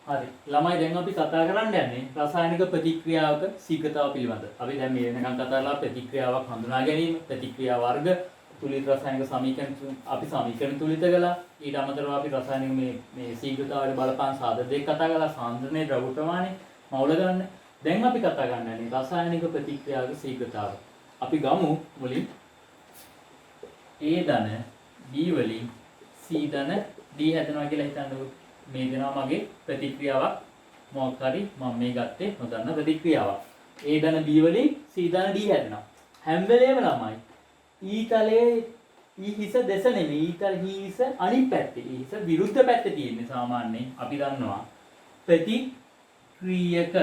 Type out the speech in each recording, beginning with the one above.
හරි. ළමයි දැන් අපි කතා කරන්න යන්නේ රසායනික ප්‍රතික්‍රියාවක ශීඝ්‍රතාව පිළිබඳ. අපි දැන් මේ වෙනකන් කතා කරලා ප්‍රතික්‍රියාවක් හඳුනා ගැනීම, ප්‍රතික්‍රියා වර්ග, තුලිත රසායනික සමීකරණ අපි සමීකරණ තුලිත කළා. ඊට අමතරව අපි රසායනික මේ ශීඝ්‍රතාවයට බලපාන සාධක දෙක කතා කළා. සාන්ද්‍රණය, ද්‍රව ප්‍රමාණය, මවුල ගන්න. දැන් අපි කතා කරන්න යන්නේ රසායනික ප්‍රතික්‍රියාවක ශීඝ්‍රතාව. අපි ගමු මුලින් A ධන B වලින් C ධන D හැදෙනවා කියලා හිතන්නකෝ. මේ දෙනවා මගේ ප්‍රතික්‍රියාවක් මොකක් හරි මම මේ ගත්තේ නොදන්න ප්‍රතික්‍රියාවක්. A ධන B වලින් C ධන D හැදෙනවා. හැම වෙලේම ළමයි E තලයේ E හිස දෙස නෙමෙයි E තල හිස අනිත් පැත්තේ. E හිස විරුද්ධ පැත්තේ තියෙන්නේ සාමාන්‍යයෙන් අපි දන්නවා ප්‍රතික්‍රියක.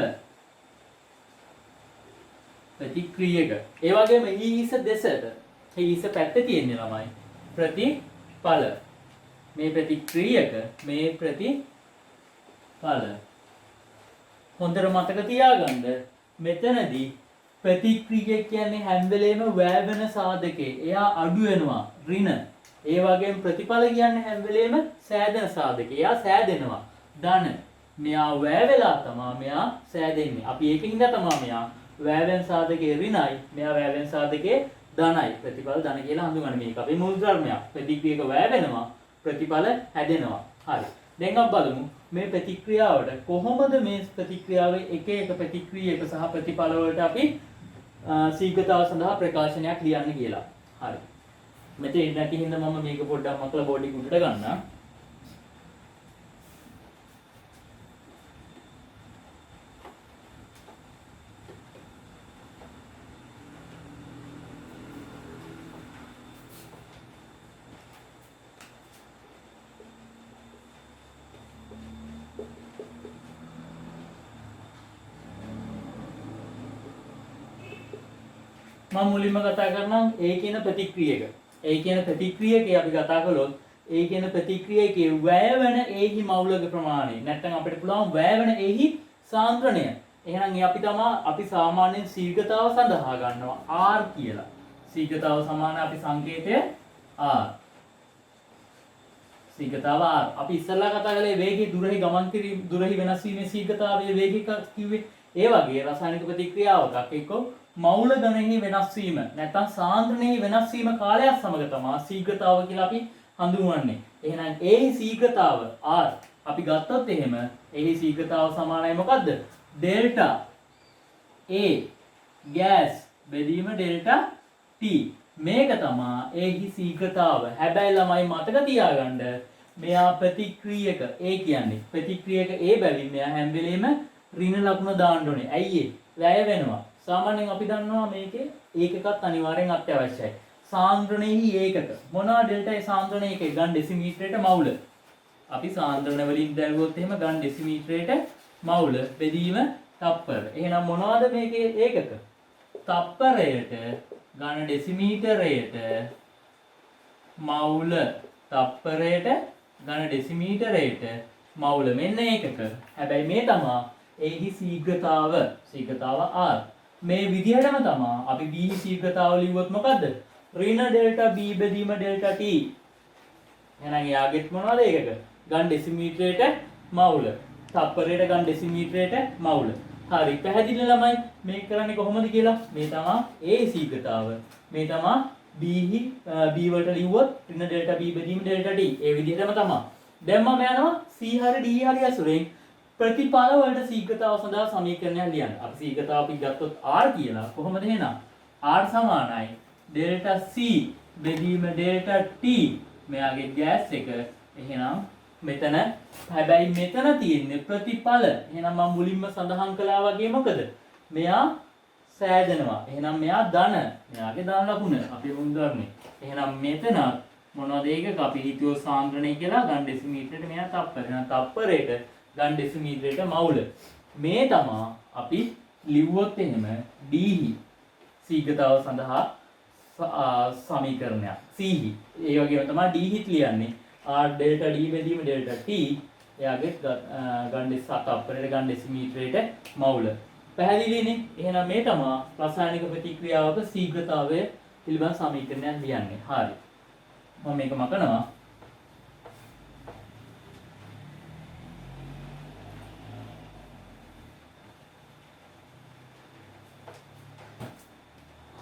ඒ වගේම E හිස දෙසට E හිස පැත්තේ තියෙන්නේ ළමයි ප්‍රතිඵල. මේ ප්‍රතික්‍රියක මේ ප්‍රතිඵල. හොඳට මතක තියාගන්න මෙතනදී ප්‍රතික්‍රිය කියන්නේ හැම වෙලේම වැය වෙන සාධකේ. එයා අඩු වෙනවා ඍණ. ඒ වගේම ප්‍රතිඵල කියන්නේ හැම වෙලේම සෑදෙන සාධකේ. එයා සෑදෙනවා ධන. මෙයා වැය වෙලා තමයි මෙයා සෑදෙන්නේ. අපි ඒකින්ද තමයි මෙයා වැය වෙන සාධකේ ඍණයි. මෙයා වැය වෙන සාධකේ ධනයි. ප්‍රතිඵල ධන කියලා හඳුන්වන්නේ. මේක අපේ මූල ධර්මයක්. ප්‍රතික්‍රියක වැය වෙනවා. ප්‍රතිඵල හැදෙනවා. හරි. දැන් අපි බලමු මේ ප්‍රතික්‍රියාවට කොහොමද මේ ප්‍රතික්‍රියාවේ එක එක ප්‍රතික්‍රියක සහ ප්‍රතිඵල වලට අපි ශීඝ්‍රතාව සඳහා ප්‍රකාශනයක් ලියන්න කියලා. හරි. මෙතන නැති හින්දා මම මේක පොඩ්ඩක් මකලා බෝඩ් එක උඩට ගන්නම්. මම මුලින්ම කතා කරනම් A කියන ප්‍රතික්‍රියක. A කියන ප්‍රතික්‍රියකේ අපි කතා කළොත් A කියන ප්‍රතික්‍රියකේ වැය වෙන Aහි මවුලක ප්‍රමාණය. නැත්නම් අපිට පුළුවන් වැය වෙන Aහි සාන්ද්‍රණය. එහෙනම් අපි සාමාන්‍යයෙන් ශීඝ්‍රතාව සඳහා ගන්නවා R කියලා. ශීඝ්‍රතාව සමාන අපි සංකේතය R. ශීඝ්‍රතාව R. අපි ඉස්සෙල්ලා කතා කළේ වේගයේ දුරෙහි වෙනස් වීමේ ශීඝ්‍රතාවයේ වේගය කිව්වේ. ඒ වගේ රසායනික ප්‍රතික්‍රියාවක එක්ක මවුල ගණනෙහි වෙනස් වීම නැත්නම් සාන්ද්‍රණයෙහි වෙනස් වීම කාලයක් සමග තමයි ශීඝ්‍රතාව කියලා අපි හඳුන්වන්නේ. එහෙනම් ඒ ශීඝ්‍රතාව R අපි ගත්තොත් එහෙම එහි ශීඝ්‍රතාව සමානයි මොකද්ද? ඩෙල්ටා A ගෑස් බෙදීම ඩෙල්ටා T. මේක තමයි එහි ශීඝ්‍රතාව. හැබැයි ළමයි මතක තියාගන්න මෙයා ප්‍රතික්‍රියක A කියන්නේ ප්‍රතික්‍රියක A බැවින් මෙයා හැම වෙලෙම ඍණ ලකුණ දාන්න ඕනේ. ඇයි ඒ? වැය වෙනවා. සාමාන්‍යයෙන් අපි දන්නවා මේකේ ඒකකත් අනිවාර්යෙන් අත්‍යවශ්‍යයි. සාන්ද්‍රණයෙහි ඒකක. මොනවා ඩෙල්ටා ඒ සාන්ද්‍රණ ඒකක ගන්න ඩෙසිමීටරයට මවුල. අපි සාන්ද්‍රණ වලින් දැරුවොත් එහෙම ගන්න ඩෙසිමීටරයට මවුල බෙදීම තප්පර. එහෙනම් මොනවද මේකේ ඒකක? තප්පරයට ගන්න ඩෙසිමීටරයට මවුල. තප්පරයට ගන්න ඩෙසිමීටරයට මවුල. මෙන්න ඒකක. හැබැයි මේ තමයි එහි ශීඝ්‍රතාව. ශීඝ්‍රතාව R. මේ විදිහටම තමයි අපි B ශීඝ්‍රතාව ලිව්වොත් මොකද්ද? ඍණ ඩෙල්ටා B බෙදීම ඩෙල්ටා T. එහෙනම් යාගෙත් මොනවද ඒකක? ගන්න ඩෙසිමීටරයට මවුල. තප්පරයට ගන්න ඩෙසිමීටරයට මවුල. හරි. පැහැදිලි ළමයි මේක කරන්නේ කොහොමද කියලා? මේ තමයි A ශීඝ්‍රතාව. මේ තමයි B වලට ලිව්වොත් ඍණ ඩෙල්ටා B බෙදීම ඩෙල්ටා T. ඒ විදිහටම තමයි. දැන් මම යනවා C හරි D හරි අසුරෙන් ප්‍රතිඵල වලට ශීඝ්‍රතාව සඳහා සමීකරණයක් ලියන්න. අපි ශීඝ්‍රතාව අපි ගත්තොත් R කියලා. කොහොමද එහෙනම්? R සමානයි ඩෙල්ටා C බෙදීම ඩෙල්ටා T. මෙයාගේ ගෑස් එක. එහෙනම් මෙතන හැබැයි මෙතන තියෙන්නේ ප්‍රතිඵල. එහෙනම් මම මුලින්ම සඳහන් කළා වගේ මොකද? මෙයා සෑදෙනවා. එහෙනම් මෙයා ධන. මෙයාගේ ධන ලකුණ අපි මුන් දන්නේ. එහෙනම් මෙතන මොනවද ඒකක අපි හිතුව සාන්ද්‍රණය කියලා ගන්න ඩෙසිමීටරයට මෙයා තප්පර. එහෙනම් තප්පරයට ගන්න ඩෙසිමීටරයට මවුල. මේ තමයි අපි ලිව්වොත් එහෙම D ශීඝ්‍රතාව සඳහා සමීකරණයක්. C ඒ වගේම තමයි D හිත් ලියන්නේ. R ඩෙල්ටා D බෙදීම ඩෙල්ටා T. එයාගේ ගන්න තප්පරයට ගන්න ඩෙසිමීටරයට මවුල. පැහැදිලිනේ? එහෙනම් මේ තමයි රසායනික ප්‍රතික්‍රියාවක ශීඝ්‍රතාවය පිළිබඳ සමීකරණයක් ලියන්නේ. හරි. මම මේක මකනවා.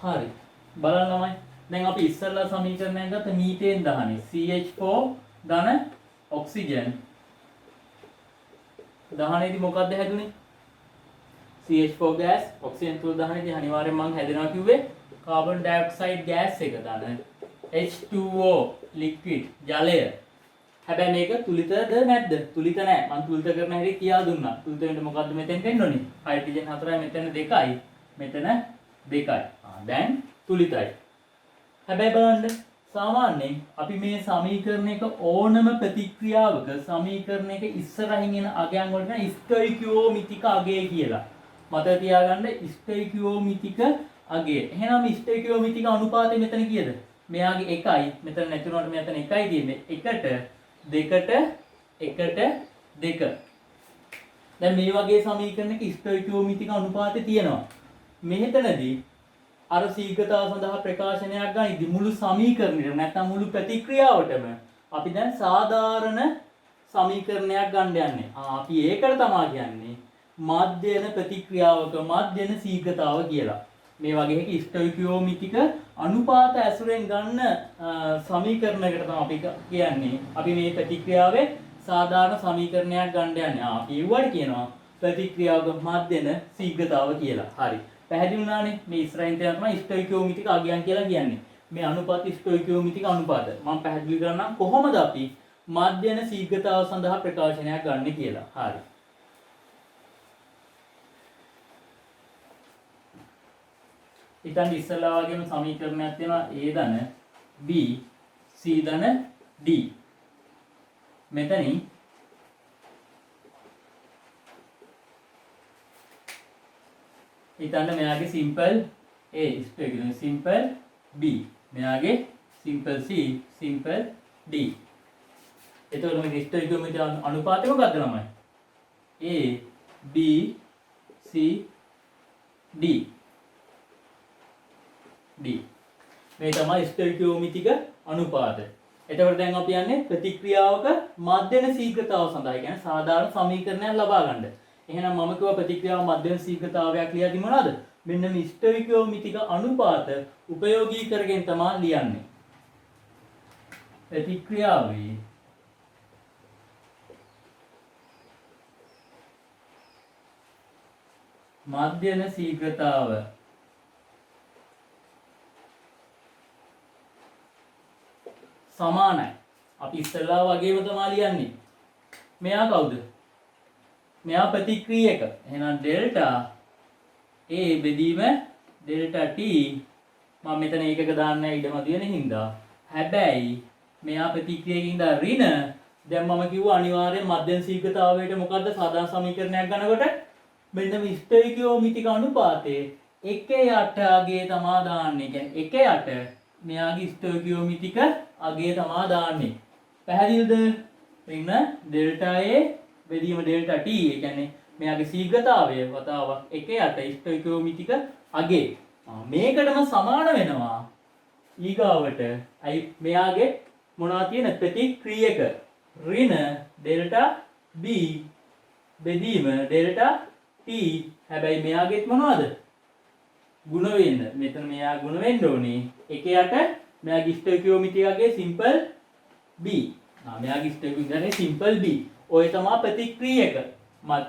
හරි. බලන්න ළමයි. දැන් අපි ඉස්සෙල්ලා සමීකරණයක් ගත්ත මීතේන් දහනේ CH4 ධන ඔක්සිජන් දහනේදී මොකක්ද හැදුනේ? CH4 gas ඔක්සිජන් තුල දහනේදී අනිවාර්යෙන් මම හැදෙනවා කිව්වේ කාබන් ඩයොක්සයිඩ් gas එක ධන H2O liquid ජලය. හැබැයි මේක තුලිතද නැද්ද? තුලිත නැහැ. මම තුලිත කරන හැටි කියා දුන්නා. තුලිත වෙන්න මොකද්ද මෙතෙන් දෙන්න ඕනේ? හයිඩ්‍රජන් 4යි මෙතන 2යි. මෙතන 2යි. දැන් තුලිතයි. හැබැයි බලන්න සාමාන්‍යයෙන් අපි මේ සමීකරණයක ඕනම ප්‍රතික්‍රියාවක සමීකරණයක ඉස්සරහින් එන අගයන් වලට කියන ස්ටොයිකියෝමිතික අගය කියලා. මතක තියාගන්න ස්ටොයිකියෝමිතික අගය. එහෙනම් ස්ටොයිකියෝමිතික අනුපාතය මෙතන කීයද? මෙයාගේ 1යි. මෙතන නැති වුණාට මෙතන 1යි තියෙන්නේ. 1ට 2ට 1ට 2. දැන් මේ වගේ සමීකරණයක ස්ටොයිකියෝමිතික අනුපාතය තියෙනවා. මෙහෙතනදී අර ශීඝ්‍රතාව සඳහා ප්‍රකාශනයක් ගනිද්දී මුළු සමීකරණයටම නැත්නම් මුළු ප්‍රතික්‍රියාවටම අපි දැන් සාධාරණ සමීකරණයක් ගන්න යන්නේ. අපි ඒකට තමයි කියන්නේ මධ්‍යන ප්‍රතික්‍රියාවක මධ්‍යන ශීඝ්‍රතාව කියලා. මේ වගේ එකක ස්ටොයිකියෝමිතික අනුපාත ඇසුරෙන් ගන්න සමීකරණයකට තමයි අපි කියන්නේ. අපි මේ ප්‍රතික්‍රියාවේ සාධාරණ සමීකරණයක් ගන්න යන්නේ. අපි ඒවට කියනවා ප්‍රතික්‍රියාවක මධ්‍යන ශීඝ්‍රතාව කියලා. හරි. පැහැදිලි වුණානේ මේ ඉස්සරහින් තියෙන තමයි ස්ටොයිකියෝමිතික අගයන් කියලා කියන්නේ. මේ අනුපාත ස්ටොයිකියෝමිතික අනුපාත. මම පැහැදිලි කරන්නම් කොහොමද අපි මධ්‍යන ශීඝ්‍රතාව සඳහා ප්‍රකාශනයක් ගන්න කියලා. හරි. ඊටන් ඉස්සලා වගේම සමීකරණයක් තියෙනවා A ධන B C ධන D. මෙතනින් ඊටන්න මෙයාගේ සිම්පල් A ස්ටොයිකියෝමිතික සිම්පල් B මෙයාගේ සිම්පල් C සිම්පල් D. එතකොට මේ ස්ටොයිකියෝමිතික අනුපාතය මොකක්ද ළමයි? A B C D D. මේ තමයි ස්ටොයිකියෝමිතික අනුපාතය. එතකොට දැන් අපි යන්නේ ප්‍රතික්‍රියාවක මධ්‍යන ශීඝ්‍රතාව සඳහා. ඒ කියන්නේ සාධාරණ සමීකරණයක් ලබා ගන්න. එහෙනම් මම කිව්වා ප්‍රතික්‍රියාව මධ්‍යම ශීඝ්‍රතාවයක් ලියද්දි මොනවද? මෙන්න මේ ස්ටොයිකියෝමිතික අනුපාත උපයෝගී කරගෙන තමයි ලියන්නේ. ප්‍රතික්‍රියාවේ මධ්‍යම ශීඝ්‍රතාව සමානයි. අපි ඉස්සෙල්ලා වගේම තමයි ලියන්නේ. මෙයා කවුද? මෙයා ප්‍රතික්‍රියක. එහෙනම් ඩෙල්ටා A බෙදීම ඩෙල්ටා T මම මෙතන ඒකක දාන්න ඉඩම තියෙන හින්දා. හැබැයි මෙයා ප්‍රතික්‍රියකින් දා ඍණ. දැන් මම කිව්වා අනිවාර්යෙන් මධ්‍යම ශීඝ්‍රතාවයට මොකද්ද සාධාරණ සමීකරණයක් ගන්නකොට මෙන්න මේ ස්ටොයිකියෝමිතික අනුපාතයේ 1/8 අගය තමයි දාන්නේ. කියන්නේ 1/8 මෙයාගේ ස්ටොයිකියෝමිතික අගය තමයි දාන්නේ. පැහැදිලිද? ඍණ ඩෙල්ටා A බෙදීම ඩෙල්ටා T. ඒ කියන්නේ මෙයාගේ ශීඝ්‍රතාවය වතාවක් 1/8 ස්ටොයිකියෝමිතික අගය. මේකටම සමාන වෙනවා ඊගාවට. අයි මෙයාගේ මොනවා තියෙන ප්‍රතික්‍රියක ඍණ ඩෙල්ටා B බෙදීම ඩෙල්ටා T. හැබැයි මෙයාගෙත් මොනවද? ಗುಣ වෙන්න. මෙතන මෙයා ಗುಣ වෙන්න ඕනේ. 1/8 මෙයාගේ ස්ටොයිකියෝමිතික අගය සිම්පල් B. මෙයාගේ ස්ටොයිකියෝමිතික අගය සිම්පල් B. ඔය තමයි ප්‍රතික්‍රියක.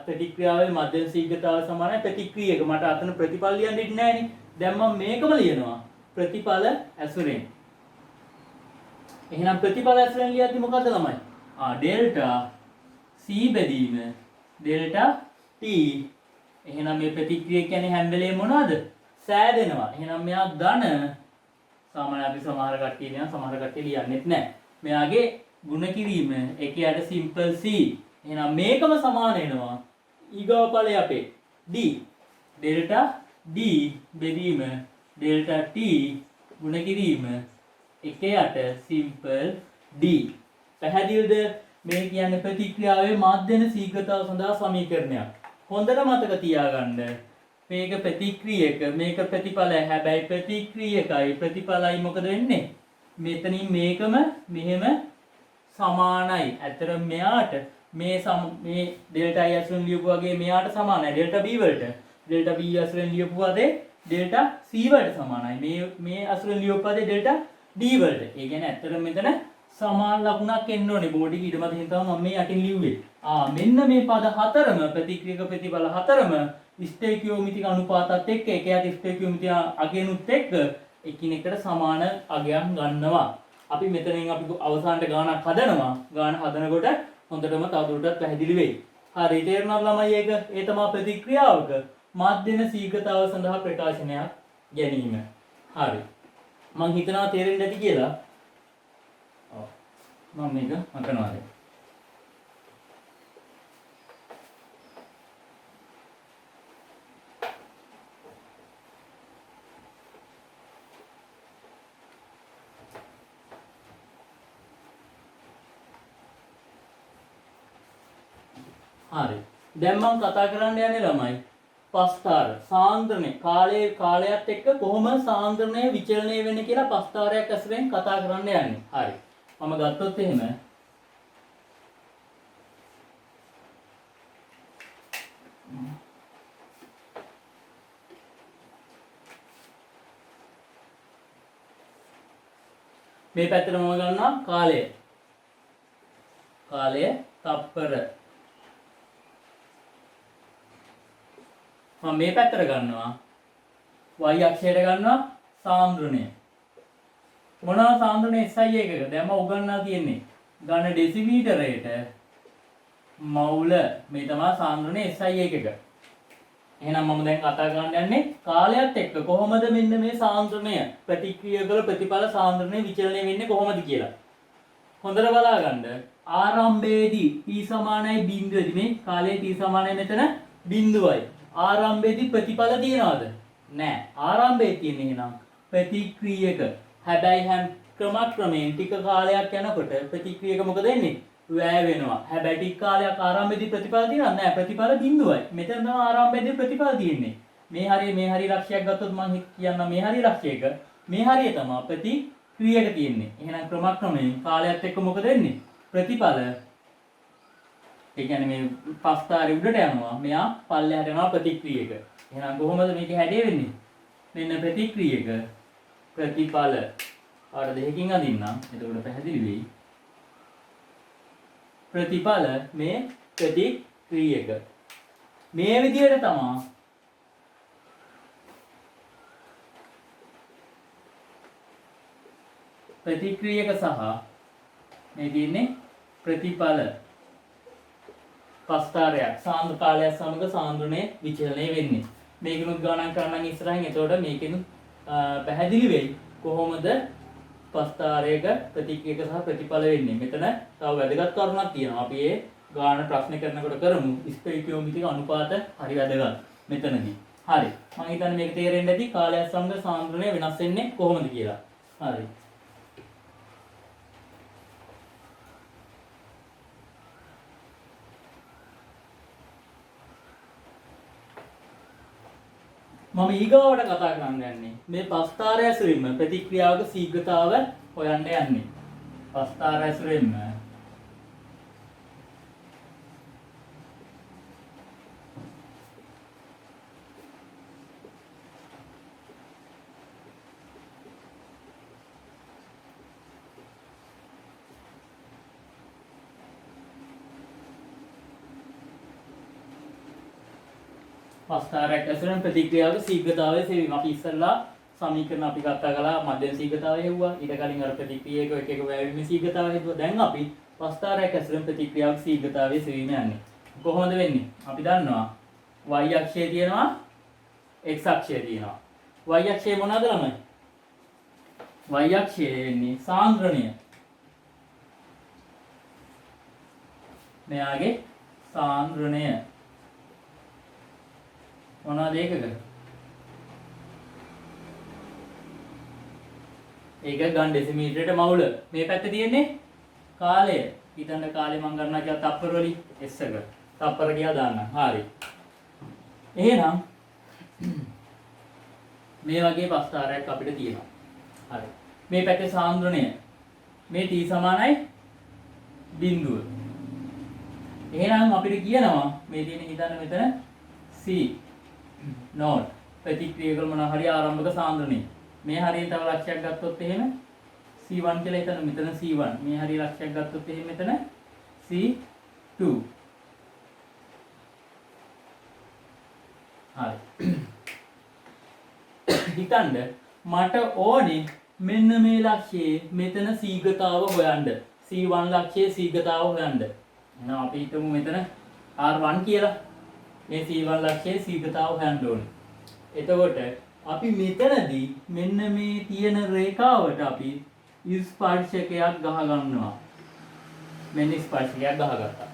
ප්‍රතික්‍රියාවේ මධ්‍යම ශීඝ්‍රතාව සමානයි ප්‍රතික්‍රියක. මට අතන ප්‍රතිඵල ලියන්න ඉන්නේ නැහනේ. දැන් මම මේකම ලියනවා ප්‍රතිඵල ඇසුරෙන්. එහෙනම් ප්‍රතිඵල ඇසුරෙන් ලියද්දි මොකද්ද ළමයි? ඩෙල්ටා C බෙදීම ඩෙල්ටා T. එහෙනම් මේ ප්‍රතික්‍රිය කියන්නේ හැම වෙලේම මොනවද? සෑදෙනවා. එහෙනම් මෙයා ධන සාමාන්‍ය අපි සමහර කට්ටිය කියනවා සමහර කට්ටිය ලියන්නෙත් නැහැ. මෙයාගේ ගුණ කිරීම 1/8 සිම්පල් C. එහෙනම් මේකම සමාන වෙනවා ඊගව ඵලය අපේ D ඩෙල්ටා D බෙදීම ඩෙල්ටා T ගුණ කිරීම 1/8 සිම්පල් D. පැහැදිලිද? මේ කියන්නේ ප්‍රතික්‍රියාවේ මධ්‍යන ශීඝ්‍රතාව සඳහා සමීකරණයක්. හොඳට මතක තියාගන්න. මේක ප්‍රතික්‍රියක මේක ප්‍රතිඵලය. හැබැයි ප්‍රතික්‍රියකයි ප්‍රතිඵලයි මොකද වෙන්නේ? මෙතනින් මේකම මෙහෙම සමානයි. ඇත්තට මෙයාට මේ ඩෙල්ටා I ඇසුරෙන් ලියපු වගේ මෙයාට සමානයි ඩෙල්ටා B වලට. ඩෙල්ටා B ඇසුරෙන් ලියපු වදේ ඩෙල්ටා c වලට සමානයි. මේ අසුරෙන් ලියපු පදේ ඩෙල්ටා d වලට. ඒ කියන්නේ ඇත්තටම මෙතන සමාන ලකුණක් එන්න ඕනේ. බෝඩ් එකේ ඊට මත හින්දා මම මේ යටින් ලිව්වේ. මෙන්න මේ පද හතරම ප්‍රතික්‍රියක ප්‍රතිඵල හතරම ස්ටේකියෝමිතික අනුපාතات එක්ක එක යට ස්ටේකියෝමිතික අගයනුත් එක්ක එකිනෙකට සමාන අගයන් ගන්නවා. අපි මෙතනින් අපි අවසානට ගානක් හදනවා. ගාන හදනකොට හොඳටම තවදුරටත් පැහැදිලි වෙයි. හරි තේරුණාද ළමයි ඒක? ඒ තමයි ප්‍රතික්‍රියාවක මාධ්‍යන ශීඝ්‍රතාව සඳහා ප්‍රකාශනයක් ගැනීම. හරි. මම හිතනවා තේරෙන්නේ නැති කියලා. ඔව්. මම මේක මතනවා දැන්. හරි. දැන් මම කතා කරන්න යන්නේ ළමයි පස්තාර සාන්ද්‍රණය කාලයත් එක්ක කොහොම සාන්ද්‍රණය විචලනය වෙන්නේ කියලා පස්තාරයක් ඇසුරෙන් කතා කරන්න යන්නේ. හරි. මම ගත්තොත් එහෙම මේ පැත්තට මම ගන්නවා කාලය තප්පර මම මේ පැත්තට ගන්නවා y අක්ෂයට ගන්නවා සාන්ද්‍රණය මොනවා සාන්ද්‍රණය SI එකක දැන් මම උගන්වලා තියෙන්නේ ඝන ඩෙසිමීටරයට මවුල මේ තමයි සාන්ද්‍රණය SI එකක එහෙනම් මම දැන් කතා කරන්න යන්නේ කාලයත් එක්ක කොහොමද මෙන්න මේ සාන්ද්‍රණය ප්‍රතික්‍රියාවල ප්‍රතිඵල සාන්ද්‍රණය විචලනය වෙන්නේ කොහොමද කියලා හොඳට බලා ගන්න ආරම්භයේදී t සමානයි බිඳුවේදී මේ කාලයේ t සමානයි මෙතන බිඳුවයි ආරම්භයේදී ප්‍රතිඵල තියනවද? නැහැ. ආරම්භයේ තියෙන එහෙනම් ප්‍රතික්‍රියක. හැබැයි හැම ක්‍රමයෙන් ටික කාලයක් යනකොට ප්‍රතික්‍රියක මොකද වෙන්නේ? වැය වෙනවා. හැබැයි ටික කාලයක් ආරම්භයේදී ප්‍රතිඵල තියනවද? නැහැ. ප්‍රතිඵල බිඳුවයි. මෙතන තමයි ආරම්භයේදී ප්‍රතිඵල තියෙන්නේ. මේ හරිය ලක්ෂයක් ගත්තොත් මම කියන්නම් මේ හරිය ලක්ෂයක. මේ හරිය තමයි ප්‍රතික්‍රියක තියෙන්නේ. එහෙනම් ක්‍රමයෙන් කාලයත් එක්ක මොකද වෙන්නේ? ප්‍රතිඵල ඒ කියන්නේ මේ පස්තාරේ උඩට යනවා මෙයා පල්ලෙහාට යනවා ප්‍රතික්‍රියක. එහෙනම් කොහොමද මේකේ හැඩය වෙන්නේ? මෙන්න ප්‍රතික්‍රියක ප්‍රතිඵල ආර දෙකකින් අදින්නම්. එතකොට පැහැදිලි වෙයි. ප්‍රතිඵල මේ ප්‍රතික්‍රියක. මේ විදිහට තමයි ප්‍රතික්‍රියක සහ මේ තියෙන්නේ ප්‍රතිඵල පස්තාරයක් සාන්ද්‍ර කාලයක් සමග සාන්ද්‍රණය විචලනය වෙන්නේ. මේකනුත් ගණන් කරන්න ඉස්සරහින් එතකොට මේකෙනුත් පැහැදිලි වෙයි කොහොමද පස්තාරයක ප්‍රතික්‍රියක සහ ප්‍රතිඵල වෙන්නේ. මෙතන තව වැදගත් කරුණක් තියෙනවා. අපි ඒ ගාන ප්‍රශ්න කරනකොට කරමු. ස්ටේකියෝමිතික අනුපාත හරි වැදගත් මෙතනදී. හරි. මම හිතන්නේ මේක තේරෙන්නේ නැති කාලයක් සමග සාන්ද්‍රණය වෙනස් වෙන්නේ කොහොමද කියලා. හරි. මම ඊගාවට කතා කරන්න යන්නේ මේ පස්තාරය ඇසුරින්ම ප්‍රතික්‍රියාවක ශීඝ්‍රතාව හොයන්න යන්නේ. පස්තාරය ඇසුරින්ම පස්තාරයක් ඇසුරෙන් ප්‍රතික්‍රියාවක ශීඝ්‍රතාවය සෙවීම. අපි ඉස්සෙල්ලා සමීකරණ අපි කතා කළා මධ්‍යම ශීඝ්‍රතාවය හෙව්වා. ඊට කලින් අර ප්‍රතික්‍රියක එක එක වැයවීමේ ශීඝ්‍රතාවය හෙව්වා. දැන් අපි පස්තාරයක් ඇසුරෙන් ප්‍රතික්‍රියාවක ශීඝ්‍රතාවය සෙවීම යන්නේ. කොහොමද වෙන්නේ? අපි දන්නවා y අක්ෂය තියෙනවා x අක්ෂය තියෙනවා. y අක්ෂය මොනවාද ළමයි? y අක්ෂය වෙන්නේ සාන්ද්‍රණය. මෙයාගේ සාන්ද්‍රණය මොනවාද ඒකක? ඒක ගන් ඩෙසිමීටරයට මවුල. මේ පැත්තේ තියෙන්නේ කාලය. හිතන්න කාලය මම ගන්නවා කියලා තප්පර වලින් s එක. තප්පර කියලා දාන්න. හරි. එහෙනම් මේ වගේ පස්තාරයක් අපිට තියෙනවා. හරි. මේ පැත්තේ සාන්ද්‍රණය. මේ t සමානයි බිඳුව. එහෙනම් අපිට කියනවා මේ තියෙන හිතන්න මෙතන c නෝට් ප්‍රතික්‍රියා කරන මොනවා හරි ආරම්භක සාන්ද්‍රණය. මේ හරියට තව ලක්ෂයක් ගත්තොත් එහෙම C1 කියලා හිතන්න. මෙතන C1. මේ හරිය ලක්ෂයක් ගත්තොත් එහෙම මෙතන C2. හරි. හිතන්න මට ඕනේ මෙන්න මේ ලක්ෂයේ මෙතන ශීඝ්‍රතාව හොයන්න. C1 ලක්ෂයේ ශීඝ්‍රතාව හොයන්න. එහෙනම් අපි හිතමු මෙතන R1 කියලා. මේ C1 ලක්ෂයේ ශීඝ්‍රතාව හොයන්න ඕනේ. එතකොට අපි මෙතනදී මෙන්න මේ තියෙන රේඛාවට අපි ස්පර්ශකයක් ගහ ගන්නවා. මෙන්න ස්පර්ශකයක් ගහගත්තා.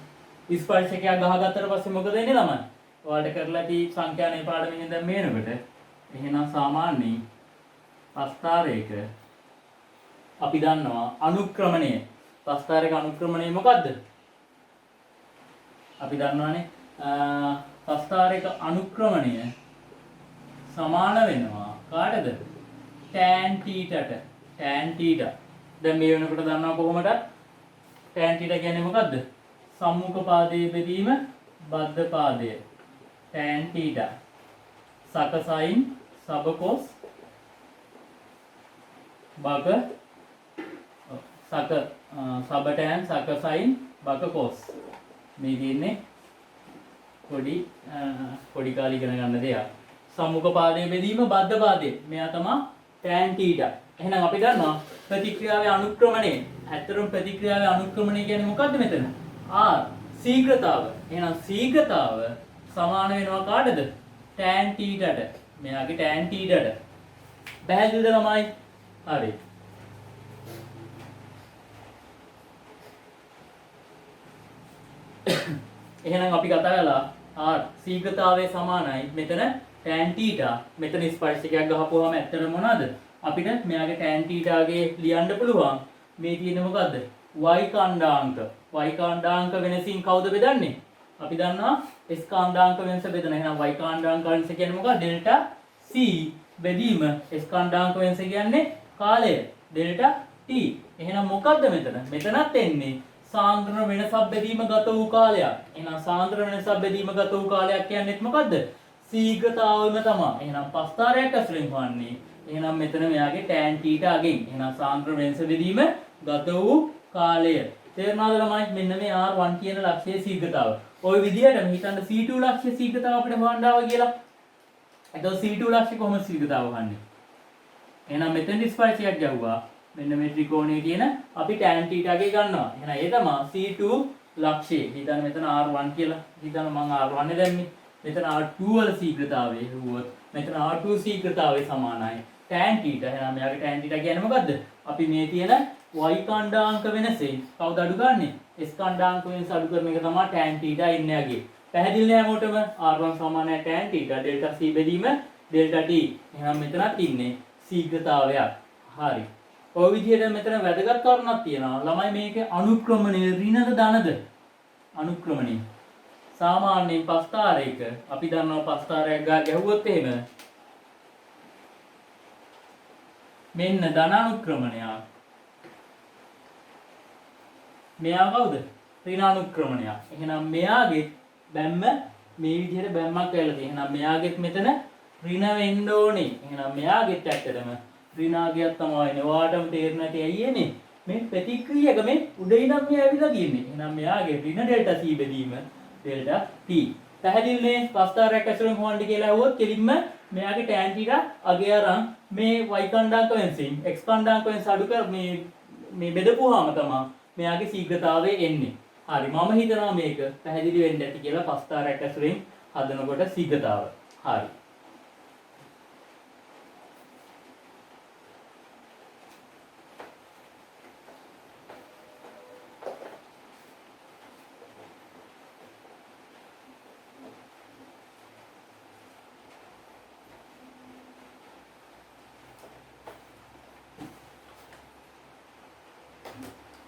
ස්පර්ශකයක් ගහගත්තට පස්සේ මොකද වෙන්නේ ළමයි? ඔයාලට කරලා තියෙන සංඛ්‍යානේ පාඩමෙන් දැන් මේනකොට එහෙනම් සාමාන්‍යයෙන් ප්‍රස්ථාරයක අපි දන්නවා අනුක්‍රමණය. ප්‍රස්ථාරයක අනුක්‍රමණය මොකද්ද? අපි දන්නවානේ ප්‍රස්ථාරයක අනුක්‍රමණය සමාන වෙනවා කාටද? tan θට. tan θ. දැන් මේ වෙනකොට දන්නවා කොහොමද? tan θ කියන්නේ මොකද්ද? සම්මුඛ පාදයේ බෙදීම බද්ධ පාදය. tan θ. සකසයින් සබකොස් බක සබටෑන් සකසයින් බක කොස්. මේ තියෙන්නේ පොඩි කාලේ ඉගෙන ගන්න දෙයක්. සම්මුඛ පාදයේ බෙදීම බද්ධ පාදය. මෙයා තමයි tan θ. එහෙනම් අපි දන්නවා ප්‍රතික්‍රියාවේ අනුක්‍රමණය. ඇත්තටම ප්‍රතික්‍රියාවේ අනුක්‍රමණය කියන්නේ මොකද්ද මෙතන? R ශීඝ්‍රතාව. එහෙනම් ශීඝ්‍රතාව සමාන වෙනවා කාටද? tan θට. මෙයාගේ tan θට. පැහැදිලිද ළමයි? හරි. එහෙනම් අපි කතා කළා R ශීඝ්‍රතාවයේ සමානයි මෙතන tan θ. මෙතන ස්පර්ශකයක් ගහපුවාම ඇත්තටම මොනවද? අපිට මෙයාගේ tan θ ගේ ලියන්න පුළුවන්. මේ තියෙන්නේ මොකද්ද? y කාණ්ඩාංක. y කාණ්ඩාංක වෙනසින් කවුද බෙදන්නේ? අපි දන්නවා s කාණ්ඩාංක වෙනස බෙදන. එහෙනම් y කාණ්ඩාංක වෙනස කියන්නේ මොකක්ද? ඩෙල්ටා c බෙදීම s කාණ්ඩාංක වෙනස කියන්නේ කාලය ඩෙල්ටා t. එහෙනම් මොකද්ද මෙතන? මෙතනත් එන්නේ සාන්ද්‍රණ වෙනසක් බෙදීම ගත වූ කාලයක්. එහෙනම් සාන්ද්‍රණ වෙනසක් බෙදීම ගත වූ කාලයක් කියන්නේ මොකද්ද? ශීඝ්‍රතාවයම තමයි. එහෙනම් පස්තාරයක් ඇසුරින් හොයන්නේ. එහෙනම් මෙතන මෙයාගේ tan θ අගෙන්. එහෙනම් සාන්ද්‍රණ වෙනස බෙදීම ගත වූ කාලය. තේරුණාද ළමයි? මෙන්න මේ R1 කියන ලක්ෂයේ ශීඝ්‍රතාව. ওই විදිහටම හිතන්න C2 ලක්ෂයේ ශීඝ්‍රතාව අපිට හොයන්න ආවා කියලා. එතකොට C2 ලක්ෂය කොහොමද ශීඝ්‍රතාව හොයන්නේ? එහෙනම් මෙතෙන් ස්පර්ශයක් ගැහුවා. මෙන්න මේ ත්‍රිකෝණයේ තියෙන අපි tan θ ගේ ගන්නවා. එහෙනම් ඒ තමයි C2 ලක්ෂය. හිතන්න මෙතන R1 කියලා. හිතන්න මම R1 නේ දැම්මේ. මෙතන R2 වල ශීඝ්‍රතාවය හෙව්වොත් මෙතන R2 ශීඝ්‍රතාවය සමානයි tan θ. එහෙනම් මෙයාගේ tan θ කියන්නේ මොකද්ද? අපි මේ තියෙන y කාණ්ඩාංක වෙනසෙන් කවුද අඩු ගන්නෙ? s කාණ්ඩාංක වෙනස අඩු කරන එක තමයි tan θ ඉන්නේ යගේ. පැහැදිලි නෑ මොකටම R1 සමානයි tan θ ඩෙල්ටා c බෙදීම ඩෙල්ටා t. එහෙනම් මෙතනත් ඉන්නේ ශීඝ්‍රතාවයක්. හරි. ඔය විදිහට මෙතන වැදගත් කාරණාවක් තියෙනවා. ළමයි මේකේ අනුක්‍රමණය ඍණද ධනද? අනුක්‍රමණය. සාමාන්‍යයෙන් පස්තාරයක අපි දන්නවා පස්තාරයක් ගැහුවොත් එහෙම මෙන්න ධන අනුක්‍රමණයක්. මෙයා කවුද? ඍණ අනුක්‍රමණයක්. එහෙනම් මෙයාගේ බැම්ම මේ විදිහට බැම්මක් වෙලා තියෙනවා. එහෙනම් මෙයාගෙත් මෙතන ඍණ වෙන්න ඕනේ. එහෙනම් මෙයාගෙත් ඇත්තටම ඍණාගයක් තමයි එන්නේ. ඔයාටම තේරෙන්නේ නැති ඇයි එන්නේ? මේ ප්‍රතික්‍රියක මේ උඩ ඉඳන් මේ ඇවිල්ලා තියෙන්නේ. එහෙනම් මෙයාගේ ඍණ ඩෙල්ටා c බෙදීම ඩෙල්ටා t. පැහැදිලිනේ? පස්තාරයක් ඇසුරෙන් හොයන්න කියලා ඇහුවොත් කෙලින්ම මෙයාගේ tan θ අගය අරන් මේ y කාණ්ඩාංක වෙනසින් x කාණ්ඩාංක වෙනස අඩු කර මේ බෙදපුවාම තමයි මෙයාගේ ශීඝ්‍රතාවය එන්නේ. හරි. මම හිතනවා මේක පැහැදිලි වෙන්න ඇති කියලා පස්තාරයක් ඇසුරෙන් හදනකොට ශීඝ්‍රතාව. හරි.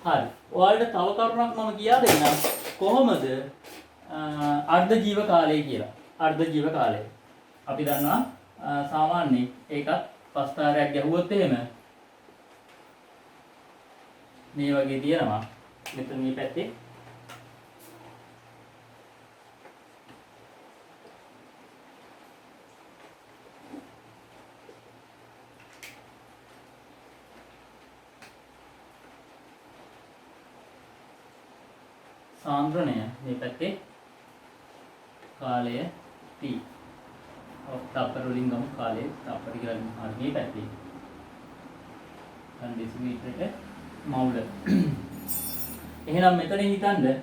හරි. ඔයාලට තව කරුණක් මම කියා දෙන්නම්. කොහොමද අර්ධ ජීව කාලය කියලා. අර්ධ ජීව කාලය. අපි දන්නවා සාමාන්‍යයෙන් ඒකත් පස්තාරයක් ගැහුවොත් එහෙම මේ වගේ තියෙනවා. මෙතන මේ පැත්තේ සාන්ද්‍රණය මේ පැත්තේ කාලය t. තප්පර වලින් ගමු කාලය තප්පර කියලා ගමු. හරි මේ පැත්තේ. ගන්න ඩෙසිමීටරයට මවුල. එහෙනම් මෙතන හිතන්න හරි.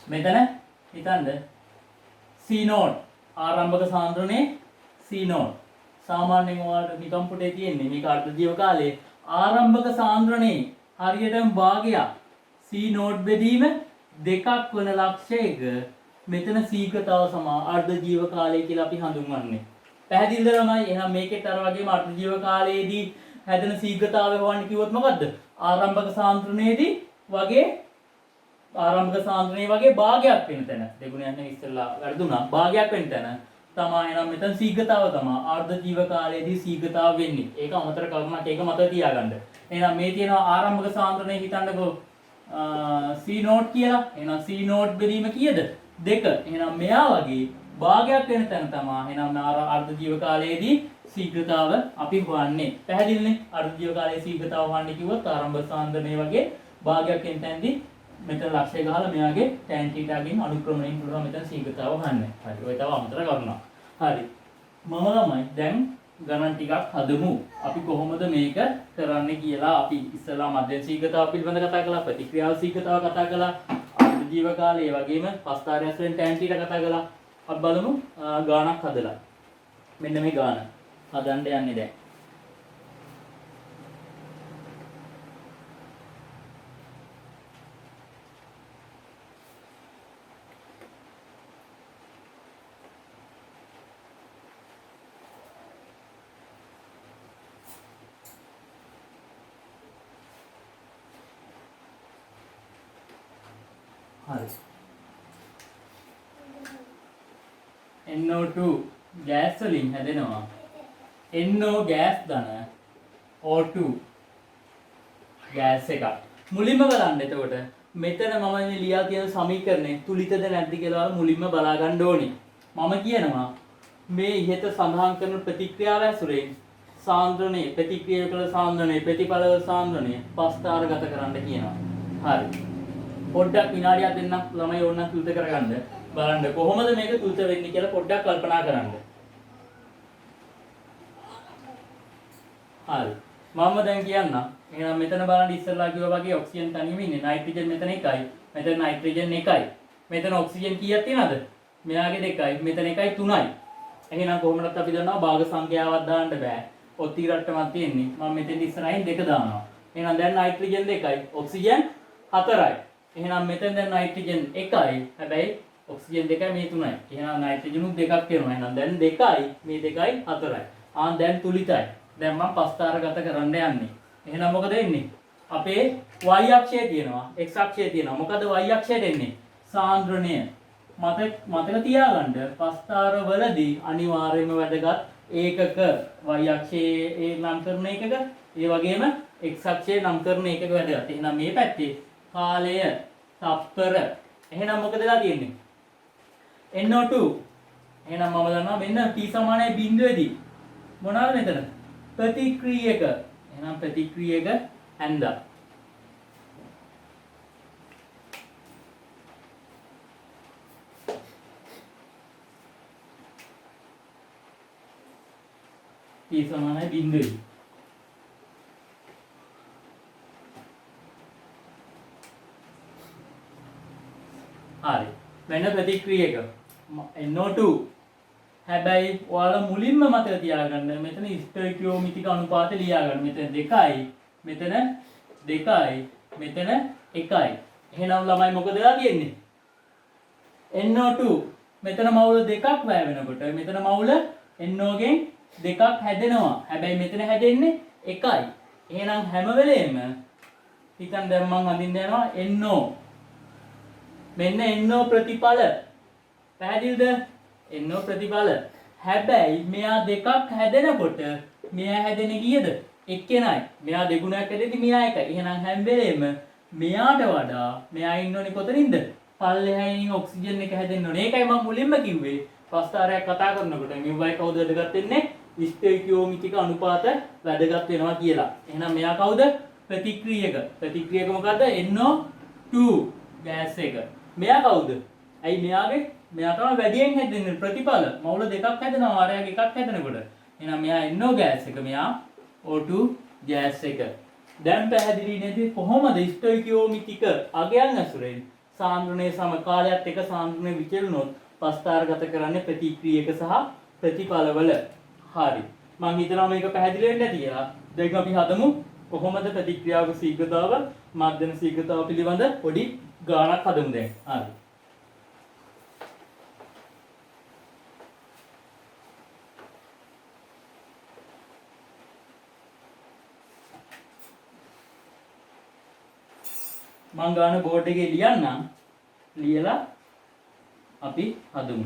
මෙතන හිතන්න C0 ආරම්භක සාන්ද්‍රණයේ C0 සාමාන්‍යයෙන් ඔයාලට නිකම් පුටේ තියෙන්නේ මේක අර්ධ ජීව කාලයේ ආරම්භක සාන්ද්‍රණයේ හරියටම භාගයක් C0 බෙදීම දෙකක් වන ලක්ෂයක මෙතන ශීඝ්‍රතාව සමා අර්ධ ජීව කාලය කියලා අපි හඳුන්වන්නේ. පැහැදිලිද ළමයි? එහෙනම් මේකෙත් අර වගේම අර්ධ ජීව කාලයේදී හැදෙන ශීඝ්‍රතාවය හොයන්න කිව්වොත් මොකද්ද? ආරම්භක සාන්ද්‍රණයේදී වගේ ආරම්භක සාන්ද්‍රණයේ වගේ භාගයක් වෙන තැන දෙගුණ යන්නේ ඉස්සෙල්ලා වැඩුණා භාගයක් වෙන තැන තමයි එහෙනම් මෙතන ශීඝ්‍රතාව තමයි අර්ධ ජීව කාලයේදී ශීඝ්‍රතාව වෙන්නේ. ඒක අමතර කරුණක් ඒක මතක තියාගන්න. එහෙනම් මේ තියෙනවා ආරම්භක සාන්ද්‍රණය හිතන්නකෝ C0 කියලා. එහෙනම් C0 බෙදීම කීයද? 2. එහෙනම් මෙයා වගේ භාගයක් වෙන තැන තමයි එහෙනම් අර්ධ ජීව කාලයේදී ශීඝ්‍රතාව අපි හොයන්නේ. පැහැදිලිනේ? අර්ධ ජීව කාලයේ ශීඝ්‍රතාව හොයන්න කිව්වොත් ආරම්භක සාන්ද්‍රණය වගේ භාගයක් වෙන තැනදී මෙතන ලක්ෂය ගහලා මෙයාගේ tan θ ගෙන් අනුක්‍රමණයෙන් පුළුවන් මෙතන ශීඝ්‍රතාව හොයන්න. හරි. ඔය තව අමතර කරුණා. හරි. මම ළමයි දැන් ගණන් ටිකක් හදමු. අපි කොහොමද මේක කරන්නේ කියලා අපි ඉස්සලා මධ්‍යම ශීඝ්‍රතාව පිළිබඳ කතා කළා. ප්‍රතික්‍රියාව ශීඝ්‍රතාව කතා කළා. අර්ධ ජීව කාලය වගේම පස්තාරයස් වලින් tan θ කතා කළා. අපි බලමු ගාණක් හදලා. මෙන්න මේ ගාණ. හදන්න යන්නේ දැන්. හරි. NO2 ගෑස් වලින් හැදෙනවා NO ගෑස් ධන O2 ගෑස් එකක්. මුලින්ම බලන්න එතකොට මෙතන මම මේ ලියා තියෙන සමීකරණය තුලිතද නැද්ද කියලා මුලින්ම බලා ගන්න ඕනේ. මම කියනවා මේ ඉහත සඳහන් කරන ප්‍රතික්‍රියාව ඇසුරෙන් සාන්ද්‍රණය ප්‍රතික්‍රියා කළ සාන්ද්‍රණය ප්‍රතිඵල සාන්ද්‍රණය පස්තාරගත කරන්න කියනවා. හරි. පොඩ්ඩක් විනාඩියක් දෙන්න ළමයි ඕනනම් තුලිත කරගන්න. බලන්න කොහොමද මේක තුලිත වෙන්නේ කියලා පොඩ්ඩක් කල්පනා කරන්න. හරි. මම දැන් කියන්නම්. එහෙනම් මෙතන බලන්න ඉස්සෙල්ලා කිව්වා වගේ ඔක්සිජන් තනියම ඉන්නේ. නයිට්‍රජන් මෙතන 1යි. මෙතන නයිට්‍රජන් 1යි. මෙතන ඔක්සිජන් කීයක් තියෙනවද? මෙයාගේ 2යි. මෙතන 1යි 3යි. එහෙනම් කොහොමදත් අපි දන්නවා භාග සංඛ්‍යාවක් දාන්න බෑ. ඔත්ති රට්ටමක් තියෙන්නේ. මම මෙතෙන් ඉස්සරහින් 2 දානවා. එහෙනම් දැන් නයිට්‍රජන් 2යි. ඔක්සිජන් 4යි. එහෙනම් මෙතෙන් දැන් නයිට්‍රජන් 1යි. හැබැයි ඔක්සිජන් 2යි මේ 3යි. එහෙනම් නයිට්‍රජන් උත් 2ක් වෙනවා. එහෙනම් දැන් 2යි මේ 2යි 4යි. දැන් තුලිතයි. දැන් මම පස්තාරගත කරන්න යන්නේ. එහෙනම් මොකද වෙන්නේ? අපේ y අක්ෂය තියෙනවා x අක්ෂය තියෙනවා. මොකද y අක්ෂයට එන්නේ? සාන්ද්‍රණය. මතක තියාගන්න පස්තාර වලදී අනිවාර්යයෙන්ම වැදගත් ඒකක y අක්ෂයේ නම් කරන එකක ඒ වගේම x අක්ෂයේ නම් කරන එකක වැදගත්. එහෙනම් මේ පැත්තේ කාලය තප්පර. එහෙනම් මොකද වෙලා තියෙන්නේ? NO2. එහෙනම් මම දන්නවා මෙන්න t සමානයි බිඳුවේදී මොනවාද මෙතන? ප්‍රතික්‍රියක. එහෙනම් ප්‍රතික්‍රියක ඇඳා. t සමානයි බිඳුවේදී. හරි. වෙන ප්‍රතික්‍රියක NO2. හැබැයි ඔයාලා මුලින්ම මතක තියාගන්න මෙතන ස්ටොයිකියෝමිතික අනුපාත ලියා ගන්න. මෙතන 2යි, මෙතන 2යි, මෙතන 1යි. එහෙනම් ළමයි මොකද වෙලා තියෙන්නේ? NO2 මෙතන මවුල දෙකක් වැය වෙනකොට මෙතන මවුල NO ගෙන් දෙකක් හැදෙනවා. හැබැයි මෙතන හැදෙන්නේ 1යි. එහෙනම් හැම වෙලේම හිතන් දැන් මම අඳින්න යනවා NO. මෙන්න NO ප්‍රතිඵල. පැහැදිලිද? NO ප්‍රතිඵල. හැබැයි මෙයා දෙකක් හැදෙනකොට මෙයා හැදෙන්නේ කීයද? එක්කෙනයි. මෙයා දෙගුණයක් හැදෙද්දි මෙයා එකයි. එහෙනම් හැම වෙලේම මෙයාට වඩා මෙයා ඉන්න ඕනේ කොතනින්ද? පල්ලෙහායින් ඔක්සිජන් එක හැදෙන්න ඕනේ. ඒකයි මම මුලින්ම කිව්වේ පස්තාරයක් කතා කරනකොට මෙවයි කවුද වැදගත් වෙන්නේ? ස්ටොයිකියෝමීට්‍රික අනුපාත වැදගත් වෙනවා කියලා. එහෙනම් මෙයා කවුද? ප්‍රතික්‍රියක. ප්‍රතික්‍රියක මොකද්ද? NO2 ගෑස් එක. මෙයා කවුද? ඇයි මෙයා තමයි වැඩියෙන් හැදෙන්නේ ප්‍රතිඵල. මවුල දෙකක් හැදෙනවා ආරයක් එකක් හැදෙනකොට. එහෙනම් මෙයා NO ගෑස් එක, මෙයා O2 ගෑස් එක. දැන් පැහැදිලි නේද කොහොමද ස්ටොයිකියෝමීට්‍රික අගයන් ඇසුරෙන් සාන්ද්‍රණයේ සමකාලයත් එක්ක සාන්ද්‍රණය විචලනොත් පස්තාරගත කරන්නේ ප්‍රතික්‍රියක සහ ප්‍රතිඵලවල. හරි. මම හිතනවා මේක පැහැදිලි වෙන්නේ නැති කියලා. දැන් අපි හදමු කොහොමද ප්‍රතික්‍රියාවක ශීඝ්‍රතාව මධ්‍යම ශීඝ්‍රතාව පිළිබඳ පොඩි ගානක් හදමු දැන්. හරි. මම ගාන බෝඩ් එකේ ලියන්නම්. ලියලා අපි හදමු.